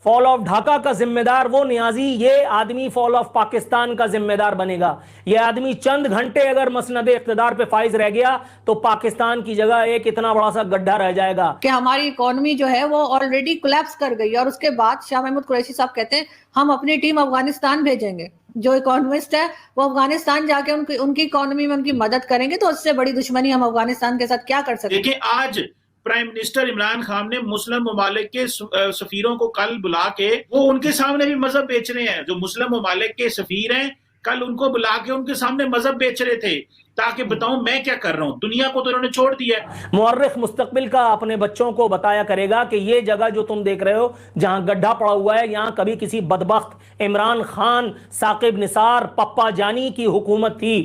Fall of Dhaka का जिम्मेदार वो नियाजी, ये आदमी फॉल ऑफ पाकिस्तान का जिम्मेदार बनेगा। ये आदमी चंद घंटे अगर मसनद इख्तिदार पे फाइज रह गया तो पाकिस्तान की जगह एक इतना बड़ा सा गड्ढा रह जाएगा कि हमारी इकोनॉमी जो है वो ऑलरेडी कोलैप्स कर गई। और उसके बाद शाह महमूद कुरैशी साहब कहते हैं हम अपनी टीम अफगानिस्तान भेजेंगे। जो इकोनॉमिस्ट है वो अफगानिस्तान जाके उनकी इकोनॉमी में उनकी मदद करेंगे, तो उससे बड़ी दुश्मनी हम अफगानिस्तान के साथ क्या कर सकते हैं। देखिए, आज प्राइम मिनिस्टर इमरान खान ने मुस्लिम ममालिक के सफीरों को कल बुला के वो उनके सामने भी मजहब बेच रहे हैं। जो मुस्लिम ममालिक के सफीर हैं, कल उनको बुला के उनके सामने मजहब बेच रहे थे ताकि बताऊं मैं क्या कर रहा हूं। दुनिया को तो उन्होंने छोड़ दिया। मुअर्रिख मुस्तकबिल का अपने बच्चों को बताया करेगा कि ये जगह जो तुम देख रहे हो जहां गड्ढा पड़ा हुआ है, यहां कभी किसी बदबख्त इमरान खान, साकिब निसार, पप्पा जानी की हुकूमत थी।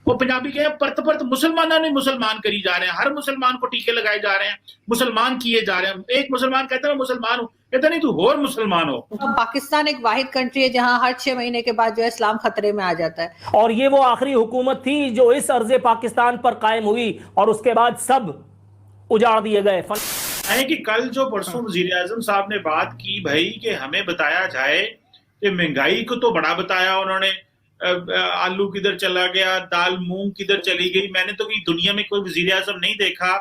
वो पंजाबी के परत परत मुसलमानों ने मुसलमान करी जा रहे हैं। हर मुसलमान को टीके लगाए जा रहे हैं, मुसलमान किए जा रहे हैं। एक मुसलमान कहता है मैं मुसलमान हूं, कहता नहीं तू और मुसलमान हो। पाकिस्तान एक वाहिद कंट्री है जहां हर 6 महीने के बाद जो है इस्लाम खतरे में आ जाता है। और ये वो आखिरी हुकूमत थी जो इस अर्ज़े पाकिस्तान पर कायम हुई और उसके बाद सब उजाड़ दिए गए। है कि कल जो परसों वजीर आजम साहब ने बात की भाई कि हमें बताया जाए कि महंगाई को तो बड़ा बताया उन्होंने, आलू किधर चला गया, दाल मूंग किधर चली गई। मैंने तो दुनिया में कोई वजीर आजम नहीं देखा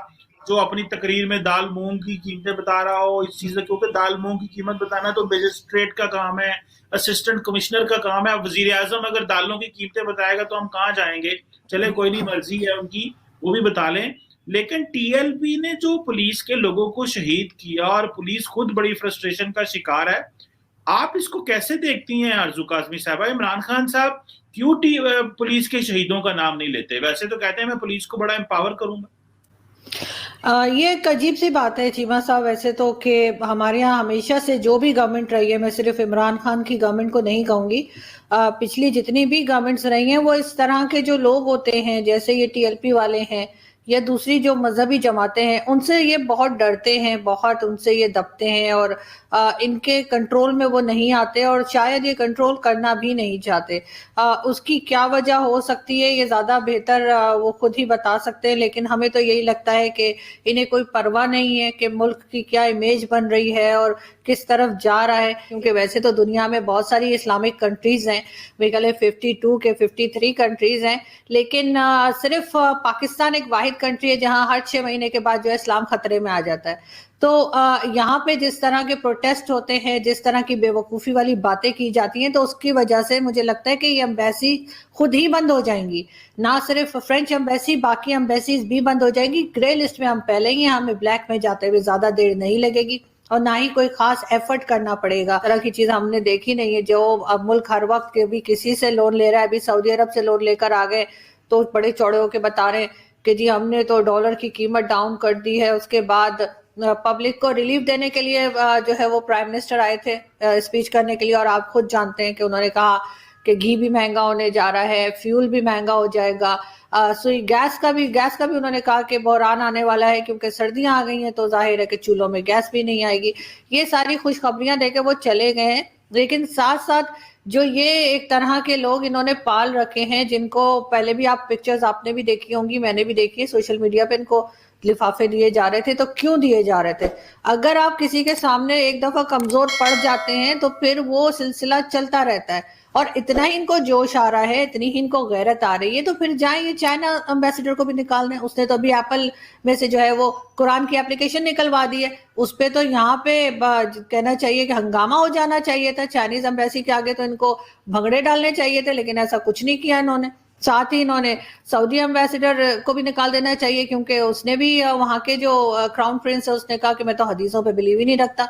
जो अपनी तकरीर में दाल मूंग की कीमतें बता रहा हो इस चीज में, क्योंकि दाल मूंग की कीमत बताना तो मजिस्ट्रेट का काम है, असिस्टेंट कमिश्नर का काम है। वजीर आजम अगर दालों की कीमतें बताएगा तो हम कहाँ जाएंगे। चले कोई नहीं, मर्जी है उनकी, वो भी बता लें। लेकिन टीएलपी ने जो पुलिस के लोगों को शहीद किया और पुलिस खुद बड़ी फ्रस्ट्रेशन का शिकार है, आप इसको कैसे देखती हैं आरजू काज़मी साहबा? इमरान खान साहब क्यों पुलिस के शहीदों का नाम नहीं लेते? वैसे तो कहते हैं मैं पुलिस को बड़ा एम्पावर करूंगा। ये एक अजीब सी बात है चीमा साहब वैसे तो, कि हमारे यहाँ हमेशा से जो भी गवर्नमेंट रही है, मैं सिर्फ इमरान खान की गवर्नमेंट को नहीं कहूंगी, पिछली जितनी भी गवर्नमेंट्स रही हैं वो इस तरह के जो लोग होते हैं जैसे ये टीएलपी वाले हैं या दूसरी जो मजहबी जमातें हैं, उनसे ये बहुत डरते हैं, बहुत उनसे ये दबते हैं और इनके कंट्रोल में वो नहीं आते और शायद ये कंट्रोल करना भी नहीं चाहते। उसकी क्या वजह हो सकती है ये ज़्यादा बेहतर वो खुद ही बता सकते हैं, लेकिन हमें तो यही लगता है कि इन्हें कोई परवाह नहीं है कि मुल्क की क्या इमेज बन रही है और किस तरफ जा रहा है। क्योंकि वैसे तो दुनिया में बहुत सारी इस्लामिक कंट्रीज हैं, मेरे ख्याल 52 के 53 कंट्रीज हैं, लेकिन सिर्फ पाकिस्तान एक वाहिद कंट्री है जहां हर 6 महीने के बाद जो है इस्लाम खतरे में आ जाता है। तो यहाँ पे जिस तरह के प्रोटेस्ट होते हैं, जिस तरह की बेवकूफ़ी वाली बातें की जाती हैं, तो उसकी वजह से मुझे लगता है कि ये एम्बेसी खुद ही बंद हो जाएंगी। ना सिर्फ फ्रेंच एम्बेसी, बाकी एम्बेसीज भी बंद हो जाएंगी। ग्रे लिस्ट में हम पहले ही हैं, हमें ब्लैक में जाते हुए ज़्यादा देर नहीं लगेगी और ना ही कोई खास एफर्ट करना पड़ेगा। तरह की चीज़ हमने देखी नहीं है। जो अब मुल्क हर वक्त के भी किसी से लोन ले रहा है, अभी सऊदी अरब से लोन लेकर आ गए तो बड़े चौड़े होकर बता रहे हैं कि जी हमने तो डॉलर की कीमत डाउन कर दी है। उसके बाद पब्लिक को रिलीफ देने के लिए जो है वो प्राइम मिनिस्टर आए थे स्पीच करने के लिए, और आप खुद जानते हैं कि उन्होंने कहा कि घी भी महंगा होने जा रहा है, फ्यूल भी महंगा हो जाएगा, सुई गैस का भी उन्होंने कहा कि बहरान आने वाला है क्योंकि सर्दियां आ गई हैं तो जाहिर है कि चूल्हों में गैस भी नहीं आएगी। ये सारी खुशखबरियां देके वो चले गए हैं, लेकिन साथ साथ जो ये एक तरह के लोग इन्होंने पाल रखे हैं, जिनको पहले भी आप पिक्चर्स आपने भी देखी होंगी, मैंने भी देखी है सोशल मीडिया पे, इनको लिफाफे दिए जा रहे थे। तो क्यों दिए जा रहे थे? अगर आप किसी के सामने एक दफा कमजोर पड़ जाते हैं तो फिर वो सिलसिला चलता रहता है, और इतना ही इनको जोश आ रहा है, इतनी ही इनको गैरत आ रही है, तो फिर जाएं ये चाइना एम्बेसडर को भी निकाल दें। उसने तो अभी एप्पल में से जो है वो कुरान की एप्लीकेशन निकलवा दी है। उस पे तो यहाँ पे कहना चाहिए कि हंगामा हो जाना चाहिए था। चाइनीज एम्बेसी के आगे तो इनको भंगड़े डालने चाहिए थे, लेकिन ऐसा कुछ नहीं किया इन्होंने। साथ ही इन्होंने सऊदी एम्बेसडर को भी निकाल देना चाहिए, क्योंकि उसने भी वहां के जो क्राउन प्रिंस है उसने कहा कि मैं तो हदीसों पे बिलीव ही नहीं रखता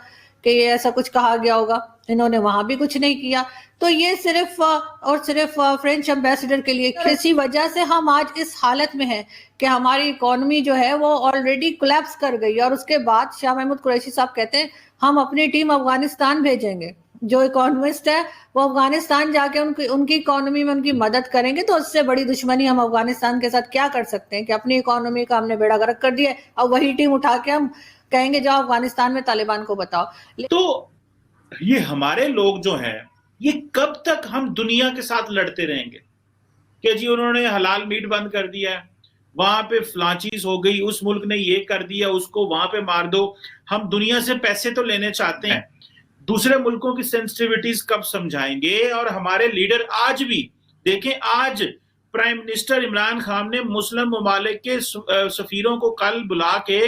कि ये ऐसा कुछ कहा गया होगा। इन्होंने वहां भी कुछ नहीं किया। तो ये सिर्फ और सिर्फ फ्रेंच एम्बेसडर के लिए, किसी वजह से हम आज इस हालत में हैं कि हमारी इकोनॉमी जो है वो ऑलरेडी कोलैप्स कर गई। और उसके बाद शाह महमूद कुरैशी साहब कहते हैं हम अपनी टीम अफगानिस्तान भेजेंगे। जो इकोनॉमिस्ट है वो अफगानिस्तान जाके उनकी इकोनॉमी में उनकी मदद करेंगे, तो उससे बड़ी दुश्मनी हम अफगानिस्तान के साथ क्या कर सकते हैं कि अपनी इकोनॉमी का हमने बेड़ा गर्क कर दिया है, और वही टीम उठा के हम कहेंगे जाओ अफगानिस्तान में तालिबान को बताओ। तो ये हमारे लोग जो हैं, ये कब तक हम दुनिया के साथ लड़ते रहेंगे कि जी उन्होंने हलाल मीट बंद कर दिया है, वहां पे फलां चीज हो गई, उस मुल्क ने ये कर दिया, उसको वहां पे मार दो। हम दुनिया से पैसे तो लेने चाहते हैं, دوسرے ملکوں کی سینسٹیوٹیز کب سمجھائیں گے؟ اور ہمارے لیڈر آج بھی دیکھیں، آج پرائم منسٹر عمران خان نے مسلم ممالک کے سفیروں کو کل بلا کے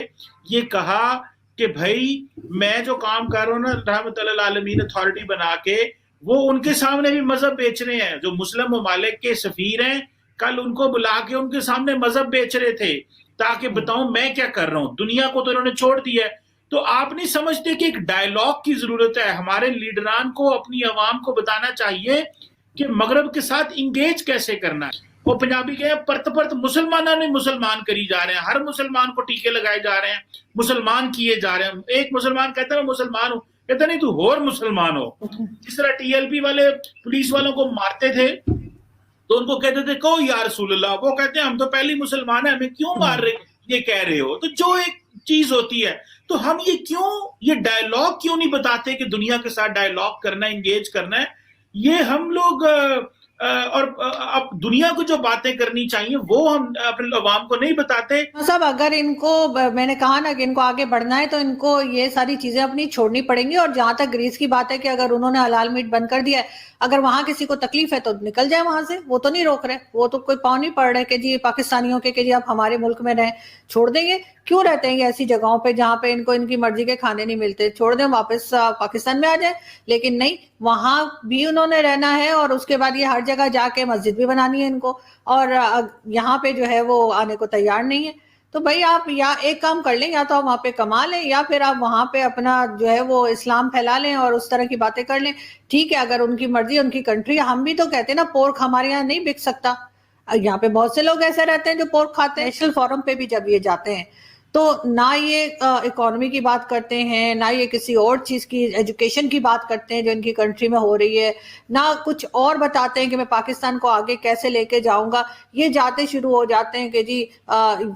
یہ کہا کہ بھائی میں جو کام کر رہا ہوں نا رحمت اللہ العالمین اتھارٹی بنا کے، وہ ان کے سامنے بھی مذہب بیچ رہے ہیں. جو مسلم ممالک کے سفیر ہیں کل ان کو بلا کے ان کے سامنے مذہب بیچ رہے تھے تاکہ بتاؤں میں کیا کر رہا ہوں. دنیا کو تو انہوں نے چھوڑ دیا ہے. تو آپ نہیں سمجھتے کہ ایک ڈائیلاگ کی ضرورت ہے؟ ہمارے لیڈران کو اپنی عوام کو بتانا چاہیے کہ مغرب کے ساتھ انگیج کیسے کرنا ہے. وہ پنجابی کہے پرت پرت مسلمانوں نے مسلمان کری جا رہے ہیں، ہر مسلمان کو ٹیکے لگائے جا رہے ہیں، مسلمان کیے جا رہے ہیں. ایک مسلمان کہتا ہے میں مسلمان ہوں، کہتا نہیں تو اور مسلمان ہو. جس طرح ٹی ایل پی والے پولیس والوں کو مارتے تھے تو ان کو کہتے تھے کہو یا رسول اللہ، وہ کہتے ہیں ہم تو پہلی مسلمان ہیں، ہمیں کیوں مار رہے یہ کہہ رہے ہو. تو جو ایک چیز ہوتی ہے تو ہم یہ ڈائیلاگ کیوں نہیں بتاتے کہ دنیا کے ساتھ ڈائیلاگ کرنا ہے، انگیج کرنا ہے. یہ ہم لوگ اور اب دنیا کو جو باتیں کرنی چاہیے وہ ہم اپنے عوام کو نہیں بتاتے. صاحب اگر ان کو، میں نے کہا نا کہ ان کو آگے بڑھنا ہے تو ان کو یہ ساری چیزیں اپنی چھوڑنی پڑیں گی. اور جہاں تک گریز کی بات ہے کہ اگر انہوں نے حلال میٹ بند کر دیا ہے، اگر وہاں کسی کو تکلیف ہے تو نکل جائے وہاں سے، وہ تو نہیں روک رہے، وہ تو کوئی پاؤں نہیں پڑ رہے کہ جی پاکستانیوں کے کہ جی آپ ہمارے ملک میں رہیں. چھوڑ دیں گے، کیوں رہتے ہیں ایسی جگہوں پہ جہاں پہ ان کو ان کی مرضی کے کھانے نہیں ملتے؟ چھوڑ دیں، واپس پاکستان میں آ جائیں. لیکن نہیں، وہاں بھی انہوں نے رہنا ہے اور اس کے بعد یہ ہر جگہ جا کے مسجد بھی بنانی ہے ان کو، اور یہاں پہ جو ہے وہ آنے کو تیار نہیں ہے. تو بھائی آپ یا ایک کام کر لیں، یا تو آپ وہاں پہ کما لیں، یا پھر آپ وہاں پہ اپنا جو ہے وہ اسلام پھیلا لیں اور اس طرح کی باتیں کر لیں. ٹھیک ہے، اگر ان کی مرضی، ان کی کنٹری. ہم بھی تو کہتے ہیں نا پورک ہمارے یہاں نہیں بک سکتا. یہاں پہ بہت سے لوگ ایسے رہتے ہیں جو پورک کھاتے ہیں. نیشنل فورم پہ بھی جب یہ جاتے ہیں تو نہ یہ اکانومی کی بات کرتے ہیں، نہ یہ کسی اور چیز کی، ایجوکیشن کی بات کرتے ہیں جو ان کی کنٹری میں ہو رہی ہے، نہ کچھ اور بتاتے ہیں کہ میں پاکستان کو آگے کیسے لے کے جاؤں گا. یہ جاتے شروع ہو جاتے ہیں کہ جی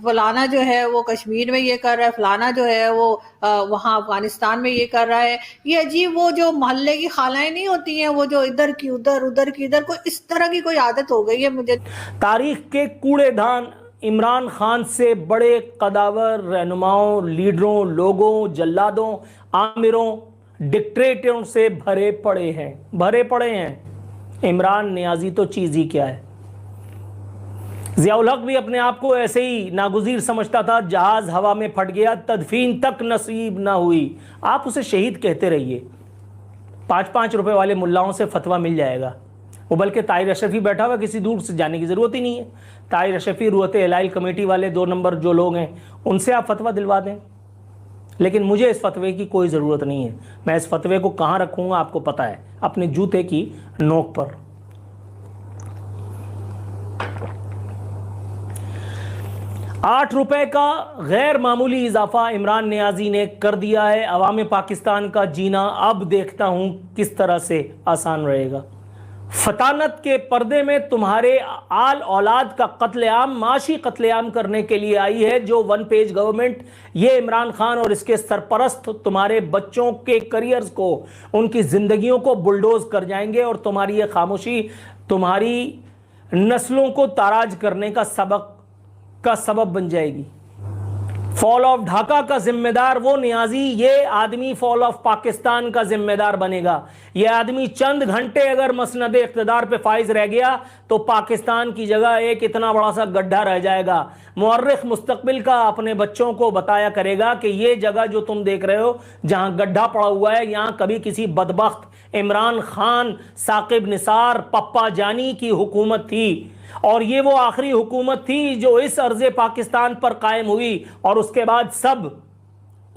فلانا جو ہے وہ کشمیر میں یہ کر رہا ہے، فلانا جو ہے وہ وہاں افغانستان میں یہ کر رہا ہے. یہ عجیب وہ جو محلے کی خالائیں نہیں ہوتی ہیں، وہ جو ادھر کی ادھر، ادھر کی ادھر، کوئی اس طرح کی کوئی عادت ہو گئی ہے مجھے. تاریخ کے کوڑے دان عمران خان سے بڑے قداور رہنماؤں، لیڈروں، لوگوں، جلادوں، آمروں، ڈکٹیٹروں سے بھرے پڑے ہیں. عمران نیازی تو چیز ہی کیا ہے. ضیاء الحق بھی اپنے آپ کو ایسے ہی ناگزیر سمجھتا تھا. جہاز ہوا میں پھٹ گیا، تدفین تک نصیب نہ ہوئی. آپ اسے شہید کہتے رہیے، 5 روپے والے ملاؤں سے فتویٰ مل جائے گا. وہ بلکہ طاہر اشرفی بیٹھا ہوا، کسی دور سے جانے کی ضرورت ہی نہیں ہے. طاہر اشرفی، روحت الہلال کمیٹی والے 2 نمبر جو لوگ ہیں، ان سے آپ فتویٰ دلوا دیں. لیکن مجھے اس فتوے کی کوئی ضرورت نہیں ہے. میں اس فتوے کو کہاں رکھوں گا آپ کو پتہ ہے، اپنے جوتے کی نوک پر. 8 روپے کا غیر معمولی اضافہ عمران نیازی نے کر دیا ہے. عوام پاکستان کا جینا اب دیکھتا ہوں کس طرح سے آسان رہے گا. فطانت کے پردے میں تمہارے آل اولاد کا قتل عام، معاشی قتل عام کرنے کے لیے آئی ہے جو 1 پیج گورنمنٹ. یہ عمران خان اور اس کے سرپرست تمہارے بچوں کے کریئرز کو، ان کی زندگیوں کو بلڈوز کر جائیں گے، اور تمہاری یہ خاموشی تمہاری نسلوں کو تاراج کرنے کا سبب بن جائے گی. فال آف ڈھاکہ کا ذمہ دار وہ نیازی، یہ آدمی فال آف پاکستان کا ذمہ دار بنے گا. یہ آدمی چند گھنٹے اگر مسند اقتدار پہ فائز رہ گیا تو پاکستان کی جگہ ایک اتنا بڑا سا گڈھا رہ جائے گا. مورخ مستقبل کا اپنے بچوں کو بتایا کرے گا کہ یہ جگہ جو تم دیکھ رہے ہو جہاں گڈھا پڑا ہوا ہے، یہاں کبھی کسی بدبخت عمران خان، ثاقب نثار، پپا جانی کی حکومت تھی، اور یہ وہ آخری حکومت تھی جو اس ارض پاکستان پر قائم ہوئی، اور اس کے بعد سب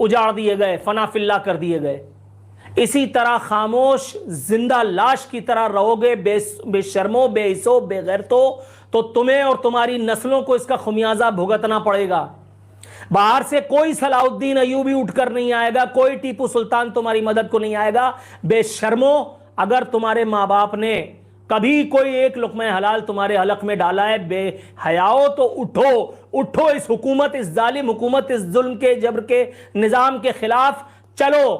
اجاڑ دیے گئے، فنا فی اللہ کر دیے گئے. اسی طرح خاموش زندہ لاش کی طرح رہو گے، بے شرمو، بے حسو، بے غیرتو، تو تمہیں اور تمہاری نسلوں کو اس کا خمیازہ بھگتنا پڑے گا. باہر سے کوئی صلاح الدین ایوبی اٹھ کر نہیں آئے گا، کوئی ٹیپو سلطان تمہاری مدد کو نہیں آئے گا. بے شرمو، اگر تمہارے ماں باپ نے کبھی کوئی ایک لقمہ حلال تمہارے حلق میں ڈالا ہے، بے حیاؤ، تو اٹھو اس حکومت، اس ظالم حکومت، اس ظلم کے، جبر کے نظام کے خلاف چلو.